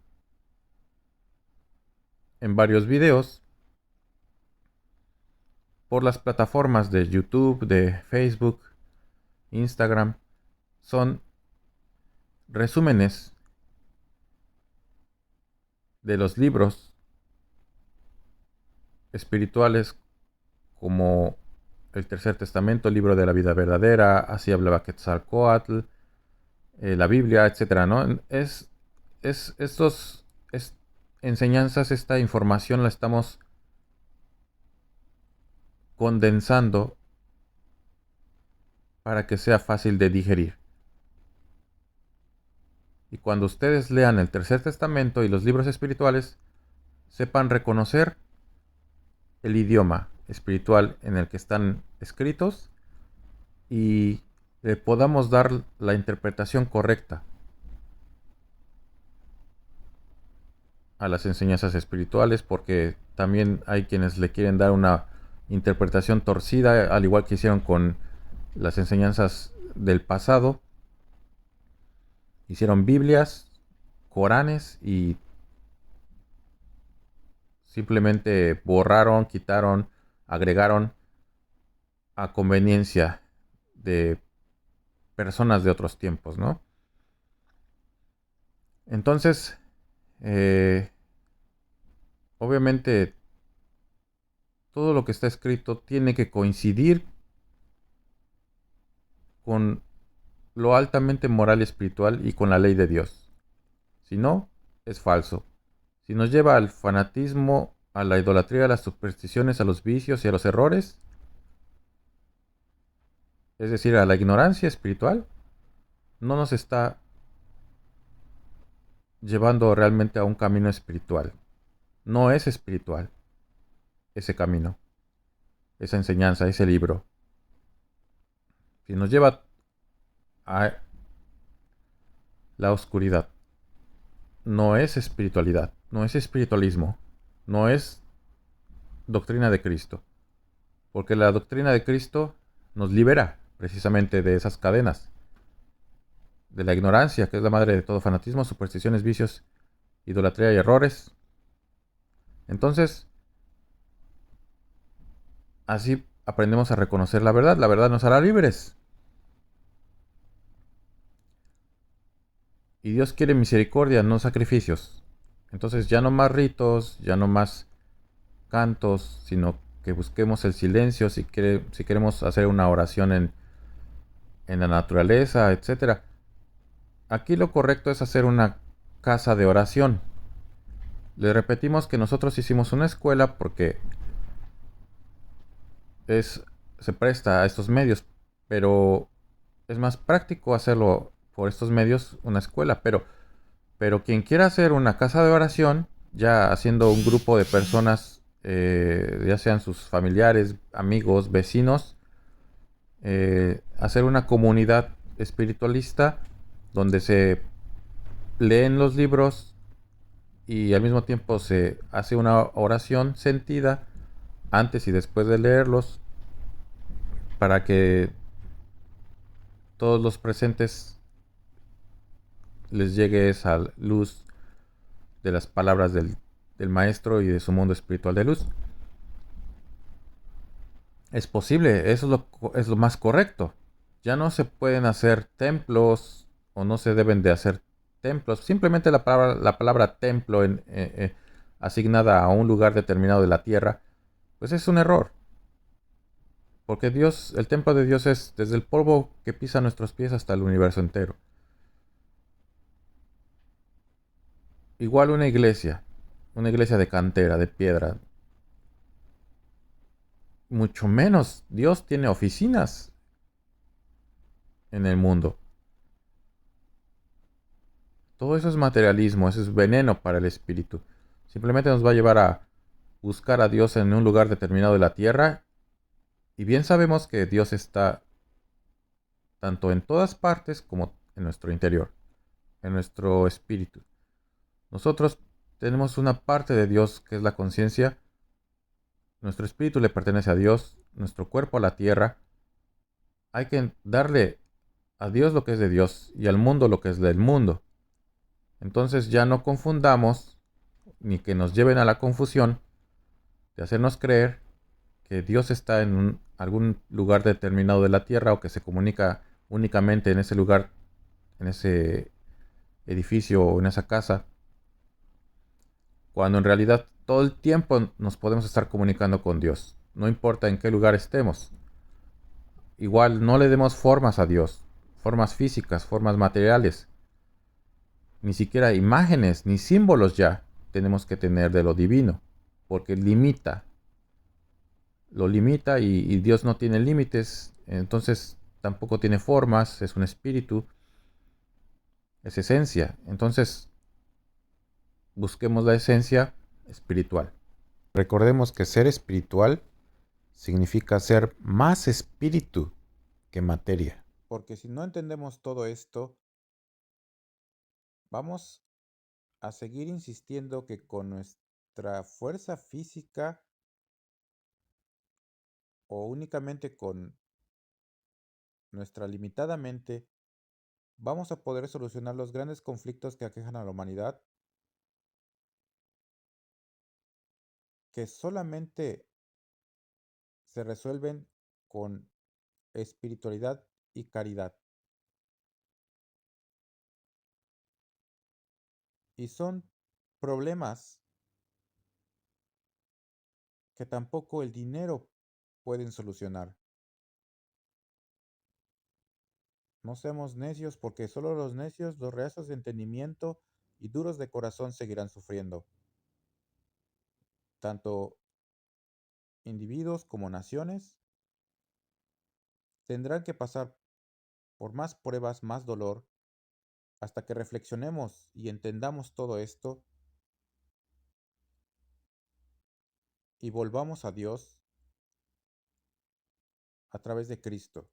en varios videos, por las plataformas de YouTube, de Facebook, Instagram. Son resúmenes de los libros espirituales como el Tercer Testamento, el Libro de la Vida Verdadera, Así hablaba Quetzalcóatl, la Biblia, etcétera, ¿no? Estos enseñanzas, esta información la estamos condensando para que sea fácil de digerir. Y cuando ustedes lean el Tercer Testamento y los libros espirituales, sepan reconocer el idioma espiritual en el que están escritos y le podamos dar la interpretación correcta a las enseñanzas espirituales, porque también hay quienes le quieren dar una interpretación torcida, al igual que hicieron con las enseñanzas del pasado. Hicieron Biblias, Coranes y simplemente borraron, quitaron, agregaron a conveniencia de personas de otros tiempos, ¿no? Entonces, obviamente, todo lo que está escrito tiene que coincidir con lo altamente moral y espiritual y con la ley de Dios. Si no, es falso. Si nos lleva al fanatismo, a la idolatría, a las supersticiones, a los vicios y a los errores, es decir, a la ignorancia espiritual, no nos está llevando realmente a un camino espiritual. No es espiritual ese camino, esa enseñanza, ese libro. Si nos lleva a la oscuridad, no es espiritualidad, no es espiritualismo, no es doctrina de Cristo. Porque la doctrina de Cristo nos libera precisamente de esas cadenas, de la ignorancia, que es la madre de todo fanatismo, supersticiones, vicios, idolatría y errores. Entonces, así aprendemos a reconocer la verdad nos hará libres. Y Dios quiere misericordia, no sacrificios. Entonces ya no más ritos, ya no más cantos, sino que busquemos el silencio si queremos hacer una oración en la naturaleza, etcétera. Aquí lo correcto es hacer una casa de oración. Le repetimos que nosotros hicimos una escuela porque se presta a estos medios, pero es más práctico hacerlo por estos medios una escuela. Pero quien quiera hacer una casa de oración, ya haciendo un grupo de personas, ya sean sus familiares, amigos, vecinos, hacer una comunidad espiritualista donde se leen los libros y al mismo tiempo se hace una oración sentida antes y después de leerlos para que todos los presentes les llegue esa luz de las palabras del maestro y de su mundo espiritual de luz. Es posible, eso es lo más correcto. Ya no se pueden hacer templos o no se deben de hacer templos. Simplemente la palabra templo asignada a un lugar determinado de la tierra, pues es un error. Porque Dios, el templo de Dios es desde el polvo que pisa nuestros pies hasta el universo entero. Igual una iglesia de cantera, de piedra. Mucho menos Dios tiene oficinas en el mundo. Todo eso es materialismo, eso es veneno para el espíritu. Simplemente nos va a llevar a buscar a Dios en un lugar determinado de la tierra. Y bien sabemos que Dios está tanto en todas partes como en nuestro interior, en nuestro espíritu. Nosotros tenemos una parte de Dios que es la conciencia. Nuestro espíritu le pertenece a Dios, nuestro cuerpo a la tierra. Hay que darle a Dios lo que es de Dios y al mundo lo que es del mundo. Entonces ya no confundamos ni que nos lleven a la confusión de hacernos creer que Dios está en algún lugar determinado de la tierra o que se comunica únicamente en ese lugar, en ese edificio o en esa casa, cuando en realidad todo el tiempo nos podemos estar comunicando con Dios, no importa en qué lugar estemos. Igual no le demos formas a Dios, formas físicas, formas materiales, ni siquiera imágenes ni símbolos ya tenemos que tener de lo divino, porque lo limita y Dios no tiene límites, entonces tampoco tiene formas, es un espíritu, es esencia. Entonces busquemos la esencia espiritual. Recordemos que ser espiritual significa ser más espíritu que materia. Porque si no entendemos todo esto, vamos a seguir insistiendo que con nuestra fuerza física o únicamente con nuestra limitada mente, vamos a poder solucionar los grandes conflictos que aquejan a la humanidad, que solamente se resuelven con espiritualidad y caridad. Y son problemas que tampoco el dinero pueden solucionar. No seamos necios porque solo los necios, los reacios de entendimiento y duros de corazón seguirán sufriendo. Tanto individuos como naciones tendrán que pasar por más pruebas, más dolor, hasta que reflexionemos y entendamos todo esto y volvamos a Dios a través de Cristo.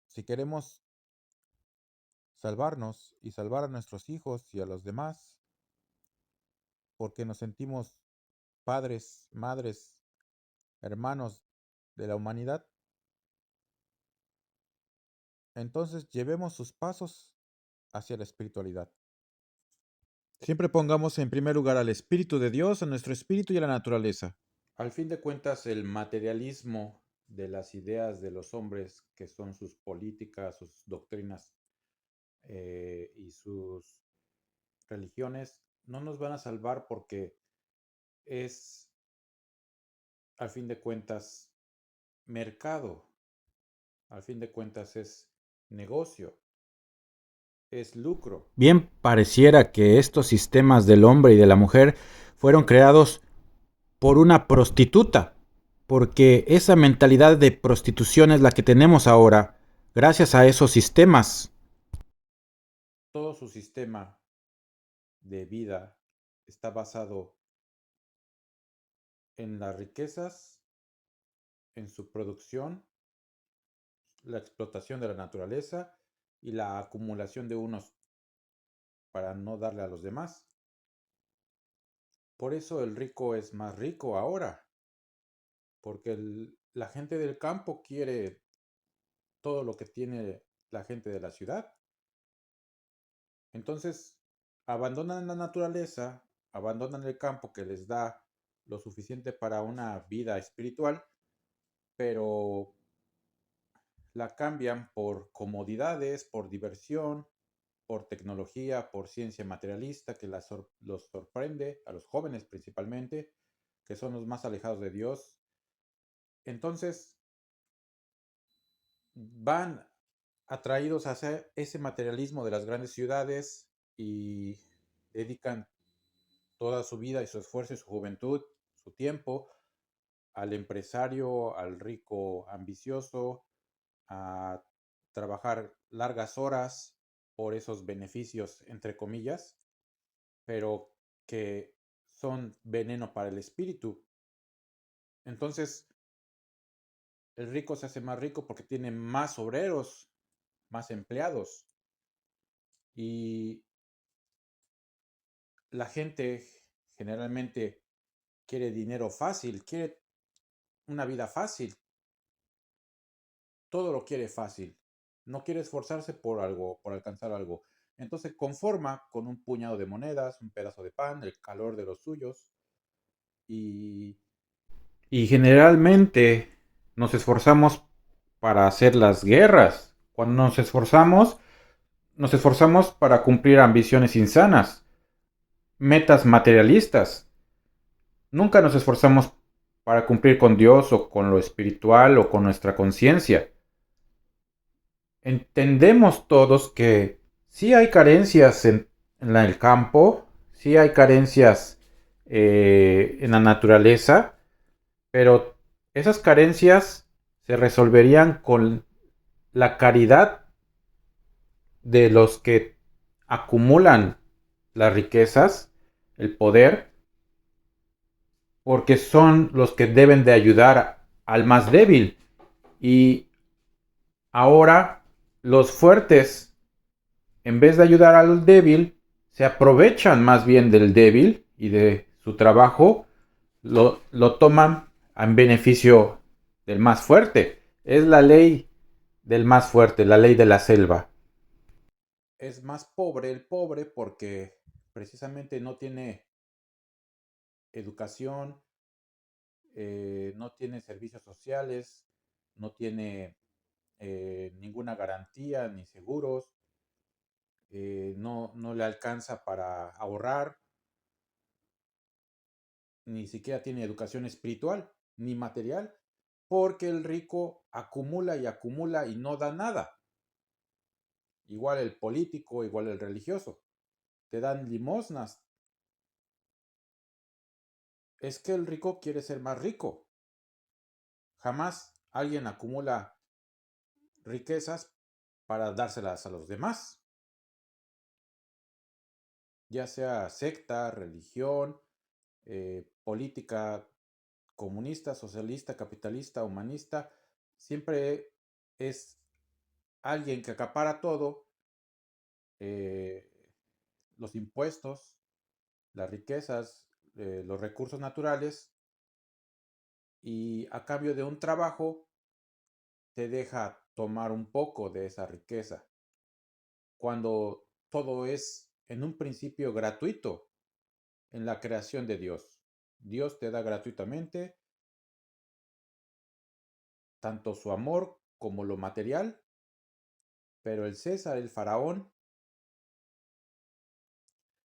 Si queremos salvarnos y salvar a nuestros hijos y a los demás, porque nos sentimos padres, madres, hermanos de la humanidad, entonces llevemos sus pasos hacia la espiritualidad. Siempre pongamos en primer lugar al Espíritu de Dios, a nuestro espíritu y a la naturaleza. Al fin de cuentas, el materialismo de las ideas de los hombres, que son sus políticas, sus doctrinas y sus religiones, no nos van a salvar porque es, al fin de cuentas, mercado, al fin de cuentas es negocio, es lucro. Bien pareciera que estos sistemas del hombre y de la mujer fueron creados por una prostituta, porque esa mentalidad de prostitución es la que tenemos ahora, gracias a esos sistemas. Todo su sistema de vida está basado en las riquezas, en su producción, la explotación de la naturaleza y la acumulación de unos para no darle a los demás. Por eso el rico es más rico ahora, porque la gente del campo quiere todo lo que tiene la gente de la ciudad. Entonces, abandonan la naturaleza, abandonan el campo que les da lo suficiente para una vida espiritual, pero la cambian por comodidades, por diversión, por tecnología, por ciencia materialista que los sorprende, a los jóvenes principalmente, que son los más alejados de Dios. Entonces van atraídos hacia ese materialismo de las grandes ciudades y dedican toda su vida y su esfuerzo y su juventud, su tiempo, al empresario, al rico ambicioso, a trabajar largas horas por esos beneficios, entre comillas, pero que son veneno para el espíritu. Entonces, el rico se hace más rico porque tiene más obreros, más empleados. Y la gente generalmente quiere dinero fácil, quiere una vida fácil, todo lo quiere fácil, no quiere esforzarse por algo, por alcanzar algo. Entonces conforma con un puñado de monedas, un pedazo de pan, el calor de los suyos y Y generalmente nos esforzamos para hacer las guerras. Cuando nos esforzamos para cumplir ambiciones insanas, metas materialistas. Nunca nos esforzamos para cumplir con Dios o con lo espiritual o con nuestra conciencia. Entendemos todos que sí hay carencias en el campo, sí hay carencias en la naturaleza, pero esas carencias se resolverían con la caridad de los que acumulan las riquezas, el poder, porque son los que deben de ayudar al más débil. Y ahora los fuertes, en vez de ayudar al débil, se aprovechan más bien del débil y de su trabajo, lo toman en beneficio del más fuerte. Es la ley del más fuerte, la ley de la selva. Es más pobre el pobre porque precisamente no tiene educación, no tiene servicios sociales, no tiene ninguna garantía ni seguros, no le alcanza para ahorrar, ni siquiera tiene educación espiritual ni material, porque el rico acumula y acumula y no da nada. Igual el político, igual el religioso, te dan limosnas. Es que el rico quiere ser más rico. Jamás alguien acumula riquezas para dárselas a los demás, ya sea secta, religión, política comunista, socialista, capitalista, humanista, siempre es alguien que acapara todo, eh, los impuestos, las riquezas, los recursos naturales, y a cambio de un trabajo te deja tomar un poco de esa riqueza, cuando todo es en un principio gratuito en la creación de Dios. Dios te da gratuitamente tanto su amor como lo material, pero el César, el faraón,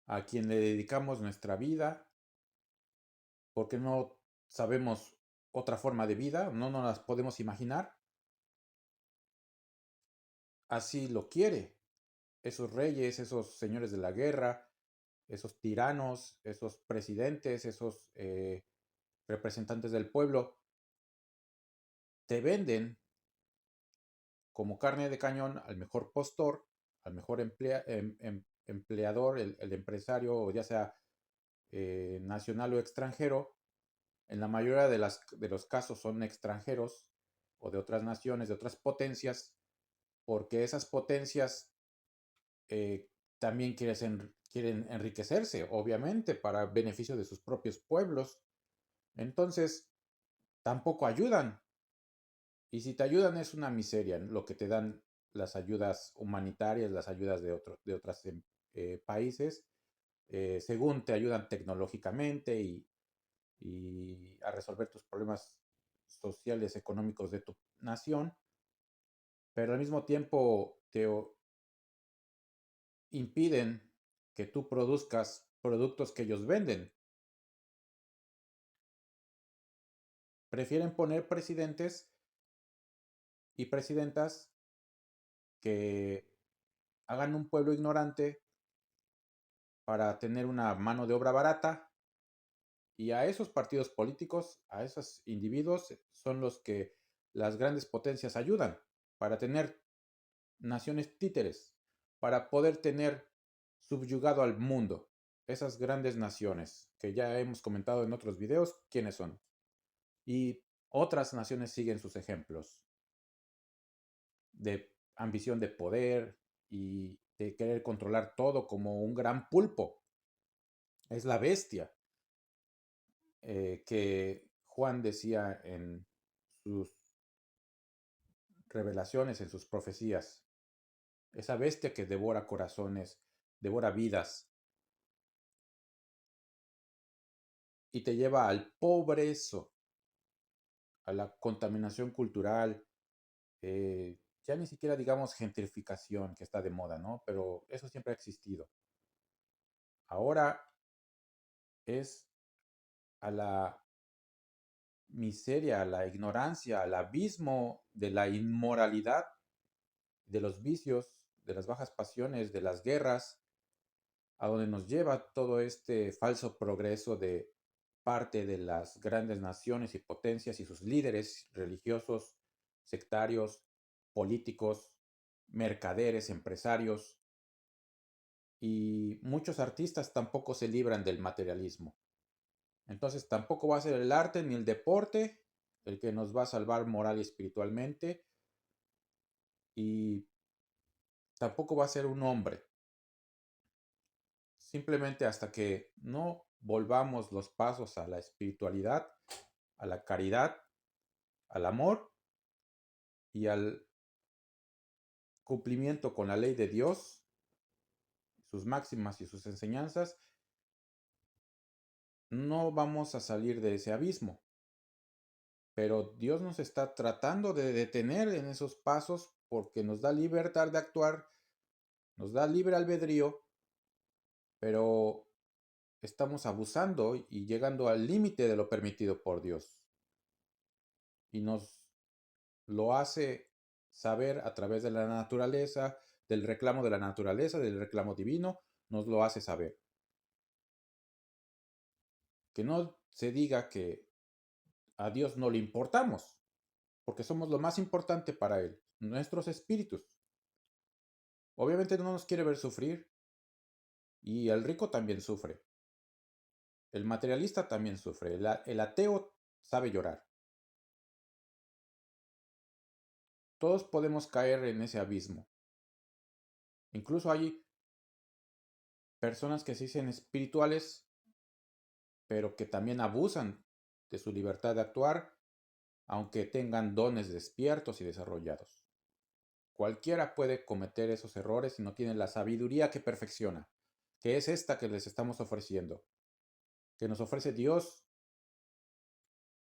a quien le dedicamos nuestra vida, porque no sabemos otra forma de vida, no nos las podemos imaginar, así lo quiere. Esos reyes, esos señores de la guerra, esos tiranos, esos presidentes, esos representantes del pueblo, te venden como carne de cañón al mejor postor, al mejor empleador, el empresario, ya sea nacional o extranjero. En la mayoría de los casos son extranjeros o de otras naciones, de otras potencias, porque esas potencias eh, también quieren enriquecerse, obviamente, para beneficio de sus propios pueblos. Entonces, tampoco ayudan. Y si te ayudan es una miseria lo que te dan las ayudas humanitarias, las ayudas de otros países. según te ayudan tecnológicamente y a resolver tus problemas sociales, económicos de tu nación, pero al mismo tiempo impiden que tú produzcas productos que ellos venden. Prefieren poner presidentes y presidentas que hagan un pueblo ignorante para tener una mano de obra barata, y a esos partidos políticos, a esos individuos, son los que las grandes potencias ayudan para tener naciones títeres, para poder tener subyugado al mundo. Esas grandes naciones que ya hemos comentado en otros videos, ¿quiénes son? Y otras naciones siguen sus ejemplos de ambición de poder y de querer controlar todo como un gran pulpo. Es la bestia que Juan decía en sus revelaciones, en sus profecías. Esa bestia que devora corazones, devora vidas y te lleva al progreso, a la contaminación cultural, ya ni siquiera digamos gentrificación que está de moda, ¿no? Pero eso siempre ha existido. Ahora es a la miseria, a la ignorancia, al abismo de la inmoralidad, de los vicios, de las bajas pasiones, de las guerras, a donde nos lleva todo este falso progreso de parte de las grandes naciones y potencias y sus líderes religiosos, sectarios, políticos, mercaderes, empresarios, y muchos artistas tampoco se libran del materialismo. Entonces tampoco va a ser el arte ni el deporte el que nos va a salvar moral y espiritualmente, y tampoco va a ser un hombre. Simplemente hasta que no volvamos los pasos a la espiritualidad, a la caridad, al amor y al cumplimiento con la ley de Dios, sus máximas y sus enseñanzas, no vamos a salir de ese abismo. Pero Dios nos está tratando de detener en esos pasos porque nos da libertad de actuar, nos da libre albedrío, pero estamos abusando y llegando al límite de lo permitido por Dios. Y nos lo hace saber a través de la naturaleza, del reclamo de la naturaleza, del reclamo divino, nos lo hace saber. Que no se diga que a Dios no le importamos, porque somos lo más importante para Él, nuestros espíritus. Obviamente no nos quiere ver sufrir, y el rico también sufre. El materialista también sufre. El ateo sabe llorar. Todos podemos caer en ese abismo. Incluso hay personas que se dicen espirituales, pero que también abusan de su libertad de actuar, aunque tengan dones despiertos y desarrollados. Cualquiera puede cometer esos errores si no tiene la sabiduría que perfecciona, que es esta que les estamos ofreciendo, que nos ofrece Dios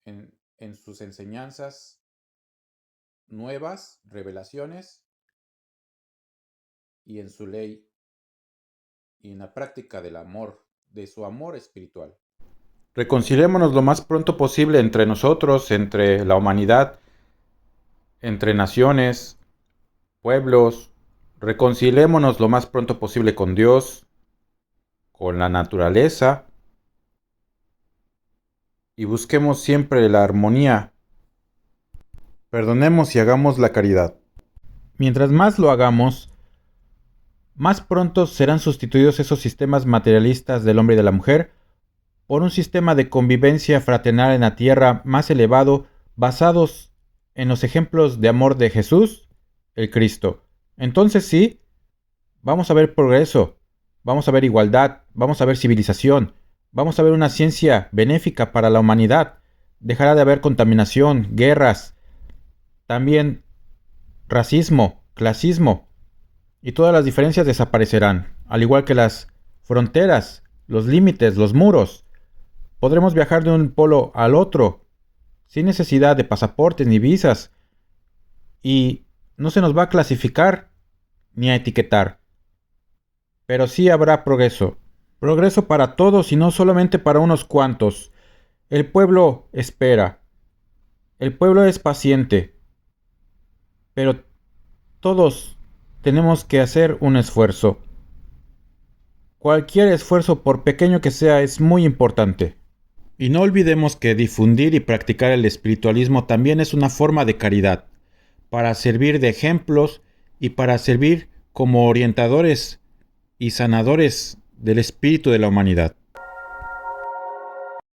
en sus enseñanzas nuevas, revelaciones, y en su ley y en la práctica del amor, de su amor espiritual. Reconciliémonos lo más pronto posible entre nosotros, entre la humanidad, entre naciones, pueblos. Reconciliémonos lo más pronto posible con Dios, con la naturaleza, y busquemos siempre la armonía. Perdonemos y hagamos la caridad. Mientras más lo hagamos, más pronto serán sustituidos esos sistemas materialistas del hombre y de la mujer por un sistema de convivencia fraternal en la tierra más elevado, basados en los ejemplos de amor de Jesús, el Cristo. Entonces sí, vamos a ver progreso, vamos a ver igualdad, vamos a ver civilización, vamos a ver una ciencia benéfica para la humanidad. Dejará de haber contaminación, guerras, también racismo, clasismo, y todas las diferencias desaparecerán, al igual que las fronteras los límites, los muros. Podremos viajar de un polo al otro sin necesidad de pasaportes ni visas y no se nos va a clasificar ni a etiquetar. Pero sí habrá progreso. Progreso para todos y no solamente para unos cuantos. El pueblo espera. El pueblo es paciente. Pero todos tenemos que hacer un esfuerzo. Cualquier esfuerzo, por pequeño que sea, es muy importante. Y no olvidemos que difundir y practicar el espiritualismo también es una forma de caridad, para servir de ejemplos y para servir como orientadores y sanadores del espíritu de la humanidad.